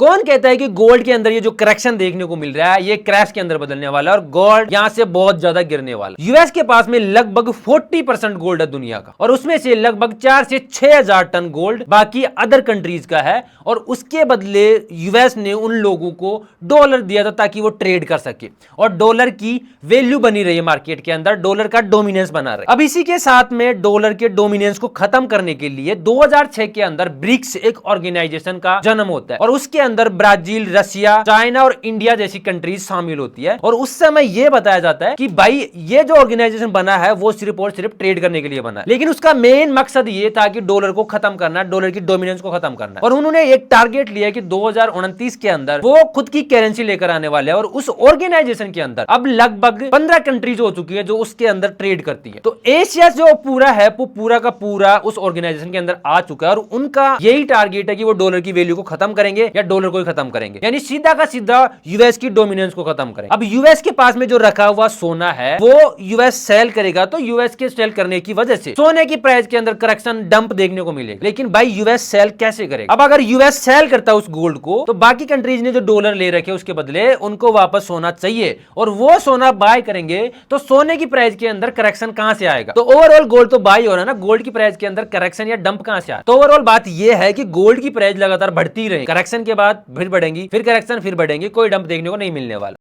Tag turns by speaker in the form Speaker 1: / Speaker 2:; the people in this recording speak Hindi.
Speaker 1: कौन कहता है कि गोल्ड के अंदर ये जो करेक्शन देखने को मिल रहा है ये क्रैश के अंदर बदलने वाला है और गोल्ड यहां से बहुत ज्यादा गिरने वाला। यूएस के पास में लगभग 40% गोल्ड है दुनिया का, और उसमें से लगभग 4 से 6 हजार टन गोल्ड बाकी अदर कंट्रीज का है, और उसके बदले यूएस ने उन लोगों को डॉलर दिया था ताकि वो ट्रेड कर सके, और डॉलर की वैल्यू बनी रही है मार्केट के अंदर, डॉलर का डोमिनेंस बना रहे। अब इसी के साथ में डॉलर के डोमिनेंस को खत्म करने के लिए 2006 के अंदर ब्रिक्स एक ऑर्गेनाइजेशन का जन्म होता है, और उसके अंदर ब्राजील, रशिया, चाइना और इंडिया जैसी कंट्रीज शामिल होती है। और उस समय यह बताया जाता है कि भाई ये जो ऑर्गेनाइजेशन बना है वो सिर्फ और सिर्फ ट्रेड करने के लिए बना है, लेकिन उसका मेन मकसद ये था कि डॉलर को खत्म करना, डॉलर की डोमिनेंस को खत्म करना। और उन्होंने एक टारगेट लिया कि 2029 के अंदर वो खुद की करेंसी लेकर आने वाले हैं, और उस ऑर्गेनाइजेशन के अंदर अब लगभग 15 कंट्रीज हो चुकी है जो उसके अंदर ट्रेड करती है। तो एशिया जो पूरा है वो पूरा का पूरा उस ऑर्गेनाइजेशन के अंदर आ चुका है, और उनका यही टारगेट है कि वो डॉलर की वैल्यू को खत्म करेंगे या डॉलर को ही खत्म करेंगे, यानी सीधा का सीधा यूएस की डोमिनेंस को खत्म करेंगे। अब यूएस के पास में जो रखा हुआ सोना है वो यूएस सेल करेगा, तो यूएस के सेल करने की वजह से सोने की प्राइस के अंदर करेक्शन डंप देखने को मिलेगा। लेकिन भाई यूएस सेल कैसे करेगा? अब अगर यूएस सेल करता है उस गोल्ड को, तो बाकी कंट्रीज ने जो डॉलर ले रखे उसके बदले उनको वापस सोना चाहिए, और वो सोना बाय करेंगे, तो सोने की प्राइस के अंदर करेक्शन कहां से आएगा? तो ओवरऑल गोल्ड तो बाय हो रहा है ना, गोल्ड की प्राइस के अंदर करेक्शन या डंप कहां से आए? तो ओवरऑल बात यह है कि गोल्ड की प्राइस लगातार बढ़ती रही, करेक्शन के बाद फिर बढ़ेंगी, फिर करेक्शन, फिर बढ़ेंगी, कोई डंप देखने को नहीं मिलने वाला।